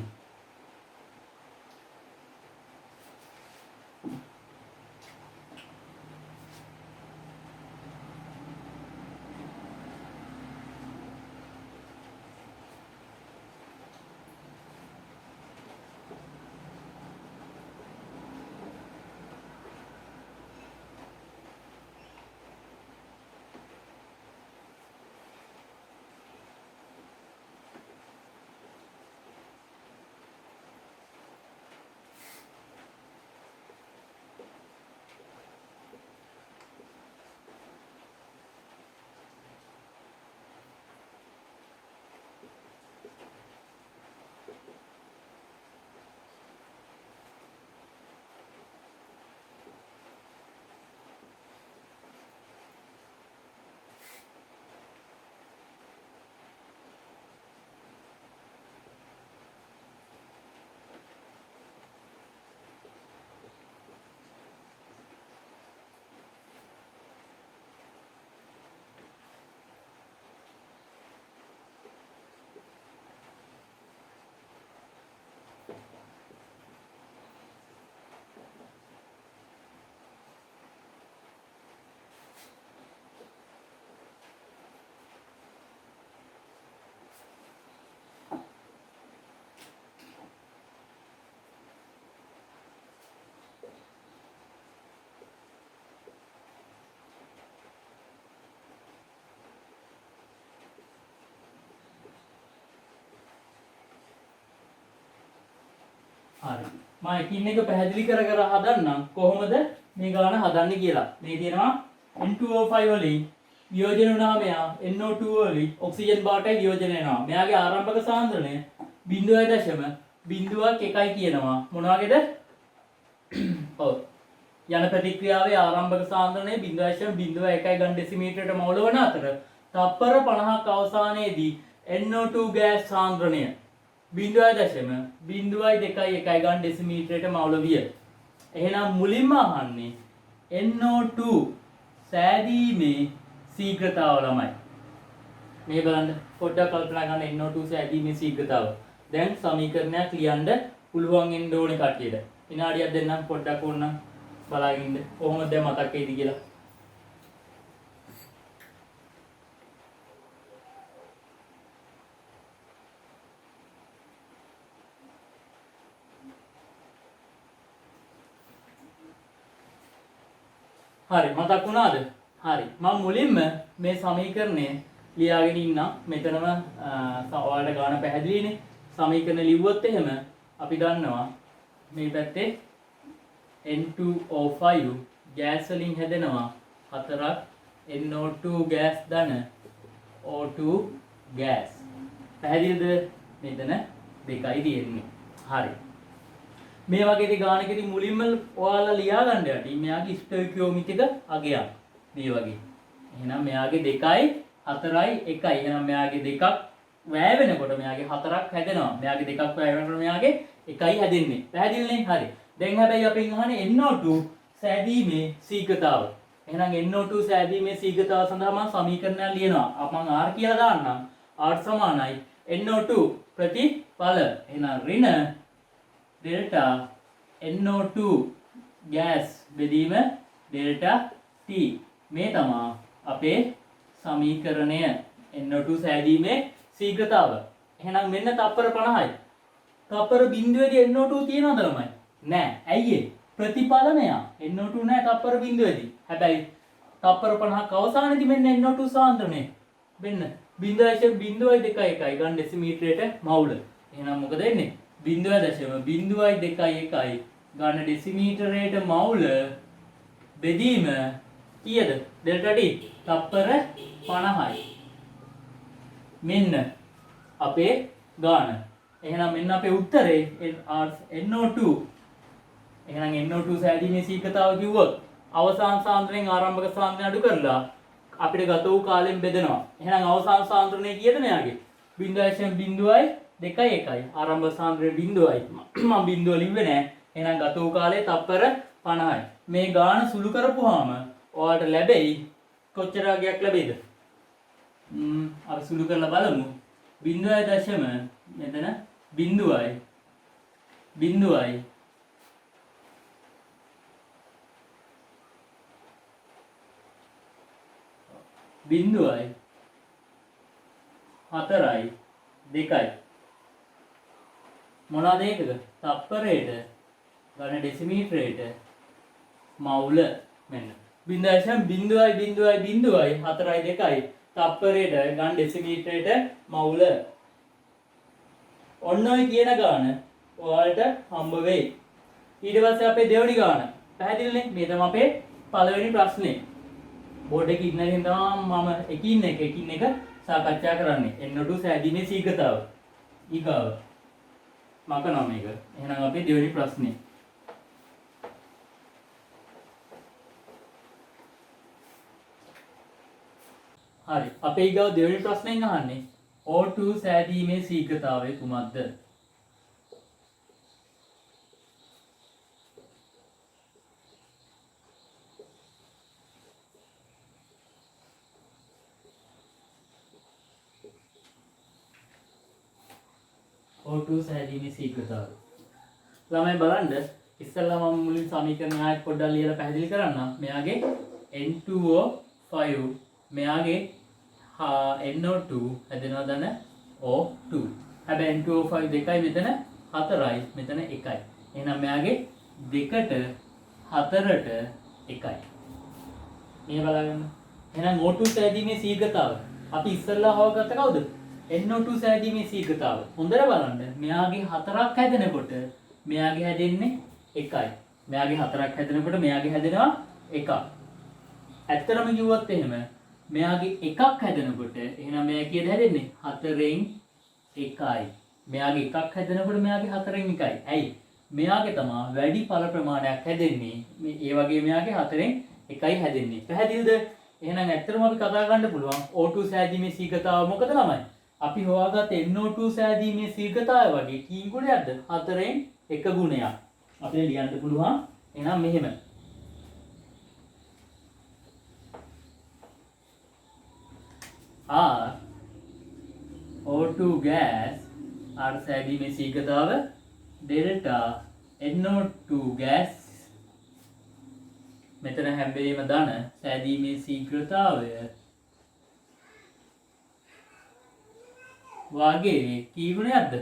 හරි. මම එකින් එක පැහැදිලි කර හදන්නම් කොහොමද මේ ගාන හදන්නේ කියලා. මේ තියෙනවා N2O5 වලින් වියෝජන වුණාම මෙයා NO2 වලින් ඔක්සිජන් බවට වියෝජන වෙනවා. මෙයාගේ ආරම්භක සාන්ද්‍රණය 0.01යි කියනවා. මොන වගේද? ඔව්. යන ප්‍රතික්‍රියාවේ ආරම්භක සාන්ද්‍රණය 0.01 ගන් ඩෙසිමීටරයට මෝල් වන අතර තප්පර 50ක් අවසානයේදී NO2 ගෑස් සාන්ද්‍රණය 0.02 ගන් ඩෙසිමීටරයට මවුල විය. එහෙනම් මුලින්ම අහන්නේ NO2 සෑදීමේ ශීඝ්‍රතාව ළමයි. මේ බලන්න පොඩ්ඩක් කල්පනා කරන්න NO2 සෑදීමේ ශීඝ්‍රතාව. දැන් සමීකරණයක් ලියන්න පුළුවන් වෙන්න ඕනේ කට්ටියට. විනාඩියක් දෙන්නම් පොඩ්ඩක් ඕනනම් බලාගෙන ඉන්න. කොහොමද දැන් මතක් වෙයිද කියලා. හරි මතක් වුණාද? හරි. මම මුලින්ම මේ සමීකරණය ලියාගෙන ඉන්නම්. මෙතනම ඔයාලට ගාන පැහැදිලිනේ. සමීකරණ ලිව්වොත් එහෙම අපි දන්නවා මේ පැත්තේ N2O5 ගෑස් වලින් හැදෙනවා 4ක් NO2 ගෑස් ධන O2 ගෑස්. පැහැදිලිද? මෙතන 2යි තියෙන්නේ. හරි. මේ වගේ ගානකදී මුලින්ම ඔයාලා ලියා ගන්න යටි මෙයාගේ ස්ටොයිකියෝමීට්‍රික අගයක් මේ වගේ. එහෙනම් මෙයාගේ 2යි 4යි 1යි. එහෙනම් මෙයාගේ 2ක් වැය වෙනකොට මෙයාගේ 4ක් හැදෙනවා. මෙයාගේ 2ක් වැය වෙනකොට මෙයාගේ 1යි හැදෙන්නේ. පැහැදිලිනේ? හරි. දැන් හැබැයි අපෙන් අහන්නේ NO2 සෑදීමේ ශීඝ්‍රතාව. එහෙනම් NO2 සෑදීමේ ශීඝ්‍රතාව සඳහා මම සමීකරණයක් ලියනවා. මම R කියලා දාන්නම්. R සමානයි NO2 ප්‍රතිඵල. එහෙනම් ඍණ डेल्टा NO2 ගෑස් බෙදීම डेल्टा T. මේ තමයි අපේ සමීකරණය NO2 සෑදීමේ ශීඝ්‍රතාව. එහෙනම් මෙන්න තප්පර 50යි. තප්පර බිඳුවේදී NO2 තියෙනවද ළමයි? නෑ. ඇයි ඒ? ප්‍රතිඵල මෙයා. NO2 නෑ තප්පර බිඳුවේදී. හැබැයි තප්පර 50ක අවසානයේදී මෙන්න NO2 සාන්ද්‍රණය. මෙන්න 0.021 ගන්න ඩෙසිමීටරයට මවුල. එහෙනම් මොකද වෙන්නේ? 0.021 ගන්න ඩෙසිමීටරයට මවුල බෙදීම කීයද? ඩෙල්ටා T තප්පර 50යි. මෙන්න අපේ ගාන. එහෙනම් මෙන්න අපේ උත්තරේ NO2. එහෙනම් NO2 සෑදීමේ ශීඝ්‍රතාව කිව්වොත් අවසාන සාන්ද්‍රණයෙන් ආරම්භක සාන්ද්‍රණය අඩු කරලා අපිට ගත වූ කාලයෙන් බෙදනවා. එහෙනම් අවසාන සාන්ද්‍රණය කීයද මෙයාගේ? 0.021. ආරම්භ සාන්ද්‍රණය 0යි. මම 0 ලිව්වේ නෑ. එහෙනම් ගත වූ කාලය තප්පර 50යි. මේ ගාන සුළු කරපුවාම ඔයාලට ලැබෙයි කොච්චර වගේක් ලැබෙයිද? අපි සුළු කරලා බලමු. 0. මෙතන 0යි. 0යි. 0යි 4යි 2යි මොනවාද ඒකද? තප්පරයට ගන්න ඩෙසිමීටරයට මවුල මෙන්න 0.0.0.4යි 2යි තප්පරයට ගන්න ඩෙසිමීටරයට මවුල. ඔන්න ඔය කියන ගාන ඔයාලට හම්බ වෙයි. ඊට පස්සේ අපේ දෙවෙනි ගාන. පැහැදිලිනේ? මේ තමයි අපේ පළවෙනි ප්‍රශ්නේ. බෝඩ් එකේ ඉන්න කෙනා තමයි මම එකින් එක සාකච්ඡා කරන්නේ. NO2 සෑදීමේ ශීඝ්‍රතාව. ඊගාව මකනවා මේක. එහෙනම් අපේ දෙවෙනි ප්‍රශ්නේ. හරි. අපේ ඊගාව දෙවෙනි ප්‍රශ්නෙන් අහන්නේ O2 සෑදීමේ ශීඝ්‍රතාවය කුමක්ද? O2 සෑදීමේ ශීඝ්‍රතාවය. ළමයි බලන්න ඉස්සෙල්ලා මම මුලින් සමීකරණ ආයෙත් පොඩ්ඩක් ලියලා පැහැදිලි කරන්නම්. මෙයාගේ N2O5 මෙයාගේ NO2 හැදෙනවා දන O2. හැබැයි N2O5 දෙකයි මෙතන 4යි මෙතන 1යි. එහෙනම් මෙයාගේ 2ට 4ට 1යි. මේ බලන්න. එහෙනම් O2 සෑදීමේ ශීඝ්‍රතාව අපි ඉස්සෙල්ලා හොයාගත්ත කවුද? NO2 සෑදීමේ ශීඝ්‍රතාව. හොඳට බලන්න. මෙයාගේ 4ක් හැදෙනකොට මෙයාගේ හැදෙන්නේ 1යි. මෙයාගේ 4ක් හැදෙනකොට මෙයාගේ හැදෙනවා 1ක්. ඇත්තටම කිව්වොත් එහෙම මෙයාගේ 1ක් හැදෙනකොට එහෙනම් මෙයා කීයද හැදෙන්නේ? 4න් 1යි. මෙයාගේ 1ක් හැදෙනකොට මෙයාගේ 4න් 1යි. ඇයි? මෙයාගේ තමයි වැඩි ඵල ප්‍රමාණයක් හැදෙන්නේ. මේ ඒ වගේ මෙයාගේ 4න් 1යි හැදෙන්නේ. පැහැදිලිද? එහෙනම් ඇත්තටම අපි කතා කරන්න පුළුවන් O2 සෑදීමේ ශීඝ්‍රතාව මොකද ළමයි? අපි හොයාගත්ත NO2 සෑදීමේ ශීඝ්‍රතාවය වගේ කී ගුණයක්ද? 4න් 1 ගුණයක්. අපිට ලියන්න පුළුවන්. එහෙනම් මෙහෙම. R O2 gas R සෑදීමේ ශීඝ්‍රතාව delta NO2 gas මෙතන හැම වෙලේම ධන සෑදීමේ ශීඝ්‍රතාවය වාගේ කී ගුණයක්ද?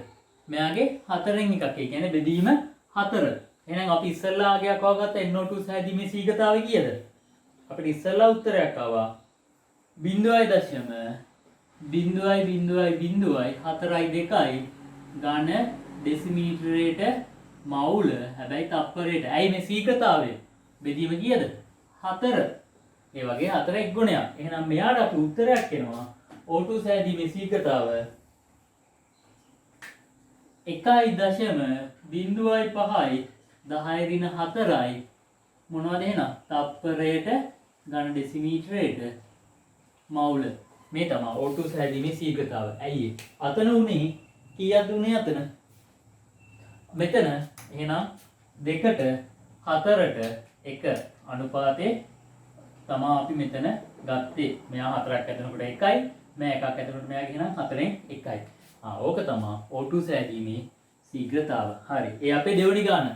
මෙයාගේ 4න් එකක්. ඒ කියන්නේ බෙදීම 4. එහෙනම් අපි ඉස්සෙල්ලා ආගයක් හොයාගත්ත NO2 සෑදීමේ ශීඝ්‍රතාවය කීයද? අපිට ඉස්සෙල්ලා උත්තරයක් ආවා 0.0.0.4යි 2යි ඝන ඩෙසිමීටරයට මවුල. හැබැයි තප්පරයට. ඇයි මේ ශීඝ්‍රතාවය? බෙදීම කීයද? 4. ඒ වගේ 4 එක් ගුණයක්. එහෙනම් මෙයාට අපි උත්තරයක් එනවා O2 සෑදීමේ ශීඝ්‍රතාව 1.05යි 10⁴ මොනවද එහෙනම්? තප්පරයට ඝන ඩෙසිමීටරයට මවුල. මේ තමයි O2 සෑදීමේ ශීඝ්‍රතාව. ඇයි ඒ? අතන උනේ කීයක්ද උනේ අතන? මෙතන එහෙනම් 2ට 4ට 1 අනුපාතේ තමයි අපි මෙතන ගත්තේ. මෙයා 4ක් හැදෙනකොට 1යි, මෙයා 1ක් හැදෙනකොට මෙයාගේ එහෙනම් 4න් 1යි. ඕක තමයි O2 සෑදීමේ ශීඝ්‍රතාව. හරි. ඒ අපේ දෙවෙනි ගාන.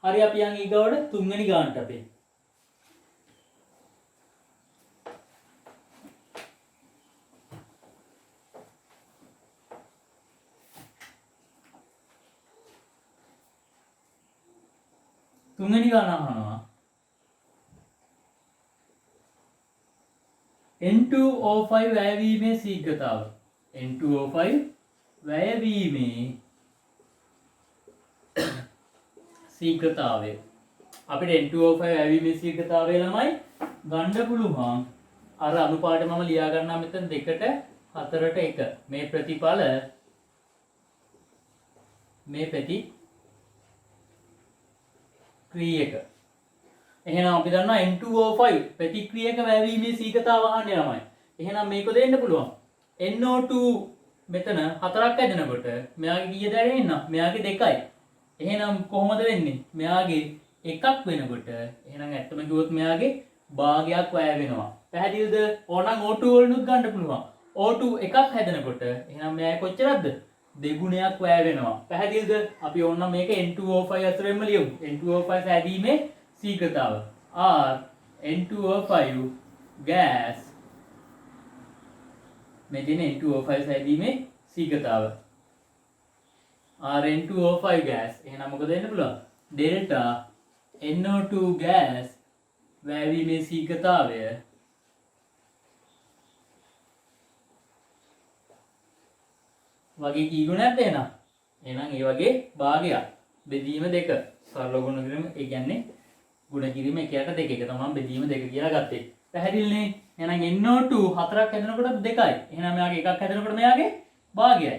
හරි අපි යන් ඊගවට තුන්වෙනි ගානට අපේ. තුන්වෙනි ගාන අහනවා. N2O5 වැයවීමේ ශීඝ්‍රතාව. N2O5 වැයවීමේ ශීඝ්‍රතාවය. අපිට N2O5 වැයවීමේ ශීඝ්‍රතාවය ළමයි ගන්න පුළුවන්. අර අනුපාත මම ලියා ගන්නවා මෙතන 2ට 4ට 1. මේ ප්‍රතිඵල මේ ප්‍රතික්‍රියක. එහෙනම් අපි දන්නවා N2O5 ප්‍රතික්‍රියක වැයවීමේ ශීඝ්‍රතාව අහන්නේ ළමයි. එහෙනම් මේක දෙන්න පුළුවන්. NO2 මෙතන 4ක් ඇදෙනකොට මෙයාගේ කීයද ඇදෙන්න? මෙයාගේ 2යි. එහෙනම් කොහොමද වෙන්නේ? මෙයාගේ එකක් වෙනකොට එහෙනම් ඇත්තම කිව්වොත් මෙයාගේ භාගයක් වැය වෙනවා. පැහැදිලිද? ඕනනම් O2 වලුත් ගන්න පුළුවන්. O2 එකක් හැදෙනකොට එහෙනම් මෙයා කොච්චරද? දෙගුණයක් වැය වෙනවා. පැහැදිලිද? අපි ඕනනම් මේක N2O5 අතරෙන්ම ලියමු. N2O5 සෑදීමේ ශීඝ්‍රතාව. R N2O5 gas මෙතන N2O5 සෑදීමේ ශීඝ්‍රතාව. R N2O5 gas. එහෙනම් මොකද වෙන්න පුළුවන්? delta NO2 gas වැයවීමේ ශීඝ්‍රතාවය වගේ කී ගුණයක්ද එහෙනම්? එහෙනම් ඒ වගේ භාගයක්. බෙදීම 2. සරල ගුණ කිරීම ඒ කියන්නේ ගුණ කිරීම 1ට 2. එක තමයි බෙදීම 2 කියලා ගත්තේ. පැහැදිලිනේ? එහෙනම් NO2 4ක් හැදෙනකොට 2යි. එහෙනම් මෙයාගේ එකක් හැදෙනකොට මෙයාගේ භාගයයි.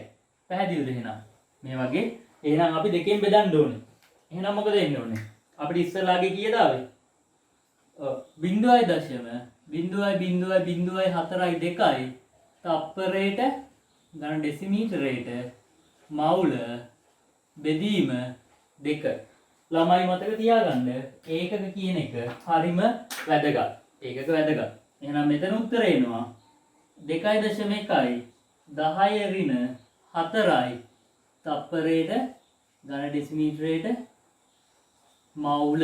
පැහැදිලිද එහෙනම්? මේ වගේ එහෙනම් අපි දෙකෙන් බෙදන්න ඕනේ. එහෙනම් මොකද වෙන්න ඕනේ? අපිට ඉස්සරලාගේ කීයද ආවේ? 0.0.0.4යි තප්පරයට ගණන් ඩෙසිමීටරයට මවුල බෙදීම 2. ළමයි මතක තියාගන්න ඒකක කියන එක හරිම වැදගත්. ඒකක වැදගත්. එහෙනම් මෙතන උත්තරේ එනවා 2.1යි 10 ඍණ 4යි තප්පරයට ගණන් ඩෙසිමීටරයට මවුල.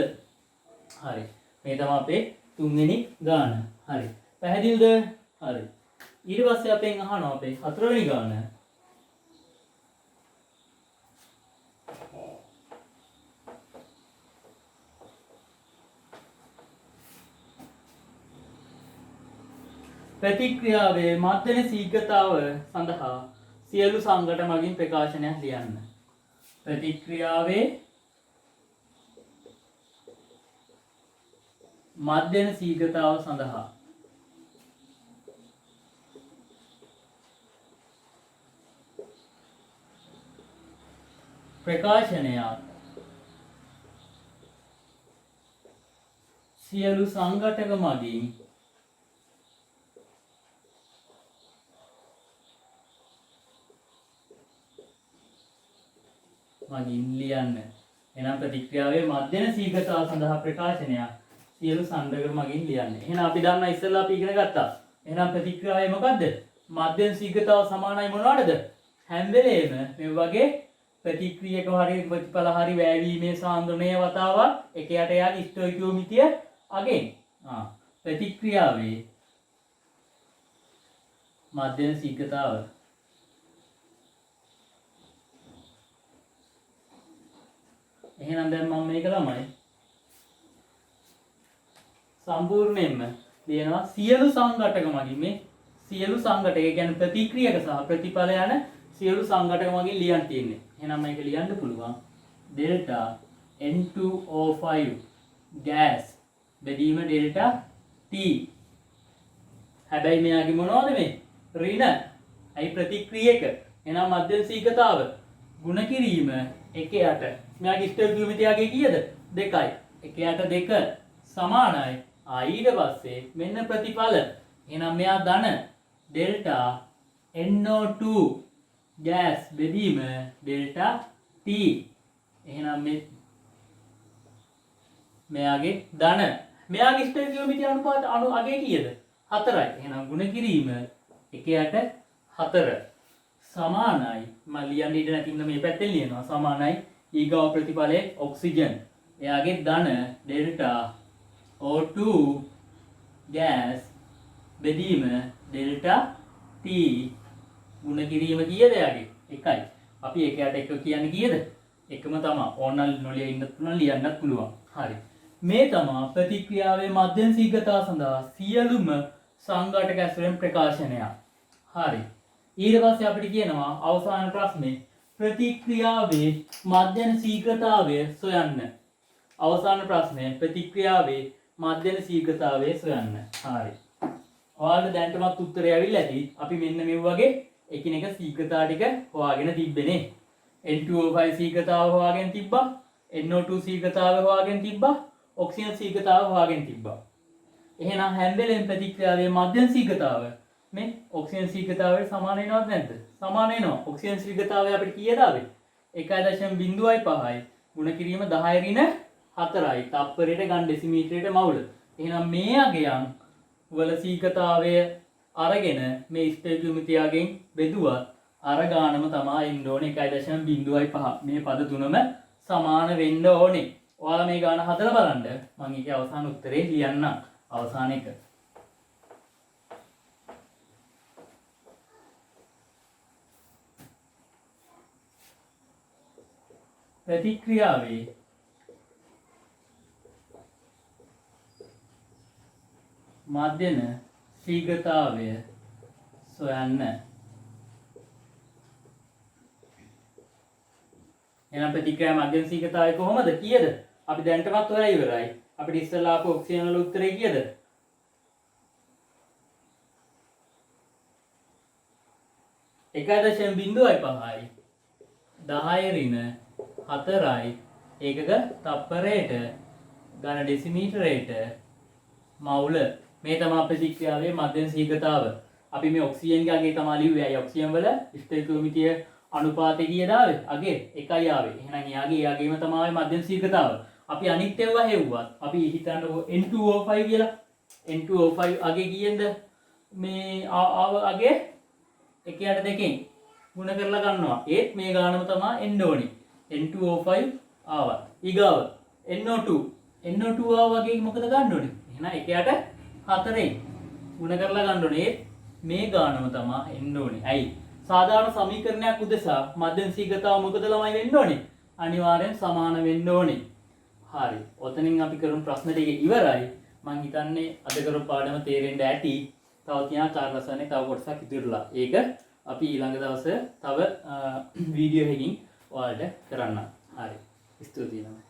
හරි. මේ තමයි අපේ තුන්වෙනි ගාන. හරි. පැහැදිලිද? හරි. ඊට පස්සේ අපෙන් අහනවා අපේ හතරවෙනි ගාන. ප්‍රතික්‍රියාවේ මධ්‍යම ශීඝ්‍රතාව සඳහා සියලු සංඝට මගින් ප්‍රකාශනයක් ලියන්න. ප්‍රතික්‍රියාවේ මධ්‍යම ශීඝ්‍රතාව සඳහා ප්‍රකාශනයක් සියලු සංඝටක මගින් ලියන්න. එහෙනම් ප්‍රතික්‍රියාවේ මධ්‍යම ශීඝ්‍රතාව සඳහා ප්‍රකාශනයක් සියලු සංඝටක මගින් ලියන්න. එහෙනම් අපි දන්නා ඉස්සෙල්ලා අපි ඉගෙන ගත්තා. එහෙනම් ප්‍රතික්‍රියාවේ මොකද්ද? මධ්‍යම ශීඝ්‍රතාව සමානයි මොනවටද? හැම වෙලේම මේ වගේ ප්‍රතික්‍රියක හරි ප්‍රතිඵල හරි වැයවීමේ සාන්ද්‍රණය වතාවක් එක යට යාගේ ස්ටොයිකියෝමිතිය අගෙන්. ප්‍රතික්‍රියාවේ මධ්‍යම ශීඝ්‍රතාව එහෙනම් දැන් මම මේක ළමයි සම්පූර්ණයෙන්ම ලියනවා සියලු සංඝටක මගින්. මේ සියලු සංඝටක ඒ කියන්නේ ප්‍රතික්‍රියක සහ ප්‍රතිඵල යන සියලු සංඝටක මගින් ලියන්න තියෙන්නේ. එහෙනම් මේක ලියන්න පුළුවන් delta N2O5 gas බෙදීම delta T. හැබැයි මෙයාගේ මොනවද මේ? ඍණ. අයි ප්‍රතික්‍රියක. එහෙනම් මධ්‍යම ශීඝ්‍රතාව ගුණ කිරීම 1යට. මෙයාගේ ස්ටොයිකියෝමිතියගේ කීයද? 2යි. 1යට 2 සමානයි. ඊට පස්සේ මෙන්න ප්‍රතිඵල. එහෙනම් මෙයා ධන delta NO2 gas බෙදීම delta T. එහෙනම් මෙයාගේ ධන මෙයාගේ ස්ටොයිකියෝමිතිය අනුපාත අගේ කීයද? 4යි. එහෙනම් ගුණ කිරීම 1යට 4 සමානයි. මම ලියන්න ඉඩ නැතිනම් මේ පැත්තෙන් ලියනවා. සමානයි ඊගාව ප්‍රතිඵලයේ ඔක්සිජන්. එයාගේ ධන delta O2 gas බෙදීම delta T ගුණ කිරීම කීයද එයාගේ? 1යි. අපි 1යට 1 කියන්නේ කීයද? එකම තමයි. ඕනල් නොලිය ඉන්නත් පුළුවන් ලියන්නත් පුළුවන්. හරි. මේ තමයි ප්‍රතික්‍රියාවේ මධ්‍යම ශීඝ්‍රතාව සඳහා සියලුම සංඝටක ඇසුරෙන් ප්‍රකාශනය. හරි. ඊට පස්සේ අපිට කියනවා අවසාන ප්‍රශ්නේ ප්‍රතික්‍රියාවේ මධ්‍යම ශීඝ්‍රතාවය සොයන්න. අවසාන ප්‍රශ්නය ප්‍රතික්‍රියාවේ මධ්‍යම ශීඝ්‍රතාවය සොයන්න. හරි. ඔයාලට දැනටමත් උත්තරය ඇවිල්ලා ඇති. අපි මෙන්න මේ වගේ එකිනෙක ශීඝ්‍රතා ටික හොයාගෙන තිබ්බනේ. N2O5 ශීඝ්‍රතාව හොයාගෙන තිබ්බා. NO2 ශීඝ්‍රතාව හොයාගෙන තිබ්බා. ඔක්සිජන් ශීඝ්‍රතාව හොයාගෙන තිබ්බා. එහෙනම් හැම වෙලෙම ප්‍රතික්‍රියාවේ මධ්‍යම ශීඝ්‍රතාව මේ ඔක්සිජන් ශීඝ්‍රතාවයට සමාන වෙනවද නැද්ද? සමාන වෙනවා. ඔක්සිජන් ශීඝ්‍රතාවය අපිට කීයද ආවේ? 1.05යි. ගුණ කිරීම 10 ඍණ 4යි. තප්පරයට ගන්න ඩෙසිමීටරයට මවුල. එහෙනම් මේ අගයන් වල ශීඝ්‍රතාවය අරගෙන මේ ස්ටේකියුමිතියගෙන් බෙදුවත් අර ගානම තමයි එන්න ඕනේ 1.05. මේ පද තුනම සමාන වෙන්න ඕනේ. ඔයාලා මේ ගාන හදලා බලන්න. මම ඒකේ අවසාන උත්තරේ ලියන්නම්. අවසාන එක. ප්‍රතික්‍රියාවේ මධ්‍යම ශීඝ්‍රතාවය සොයන්න. එහෙනම් ප්‍රතික්‍රියා මධ්‍යම ශීඝ්‍රතාවය කොහොමද? කීයද? අපි දැනටමත් හොයලා ඉවරයි. අපිට ඉස්සෙල්ලා ආපු ඔක්සිජන් වල උත්තරේ කීයද? 1.05යි 10 ඍණ 4යි ඒකක තප්පරයට ඝන ඩෙසිමීටරයට මවුල. මේ තමයි ප්‍රතික්‍රියාවේ මධ්‍යම ශීඝ්‍රතාව. අපි මේ ඔක්සිජන් ගාගේ තමයි ලිව්වේ. ඔක්සිජන් වල ස්ටේකියෝමිතිය අනුපාතය කීයද ආවේ? අගේ 1යි ආවේ. එහෙනම් එයාගේම තමයි මධ්‍යම ශීඝ්‍රතාව. අපි අනිත් ඒවා හෙව්වත් අපි හිතන්නකෝ N2O5 කියලා. N2O5 අගේ කීයෙන්ද? මේ ආව අගේ 1/2කින් ගුණ කරලා ගන්නවා. ඒත් මේ ගානම තමයි එන්න ඕනේ. N2O5 ආවා. ඊගාව NO2 ආවා වගේ මොකද ගන්න ඕනේ? එහෙනම් 1/4ෙන් ගුණ කරලා ගන්න ඕනේ. ඒත් මේ ගානම තමයි එන්න ඕනේ. ඇයි? සාධාරණ සමීකරණයක් උදෙසා මධ්‍යම ශීඝ්‍රතාව මොකද ළමයි වෙන්න ඕනේ? අනිවාර්යෙන් සමාන වෙන්න ඕනේ. හරි. ඔතනින් අපි කරමු ප්‍රශ්න ටික ඉවරයි. මම හිතන්නේ අද කරපු පාඩම තේරෙන්න ඇති. තව තියා කාර්යසනේ තව කොටසක් ඉතිරිලා. ඒක අපි ඊළඟ දවසේ තව වීඩියෝ එකකින් ඔයාලට කරන්නම්. හරි. ස්තුතියි.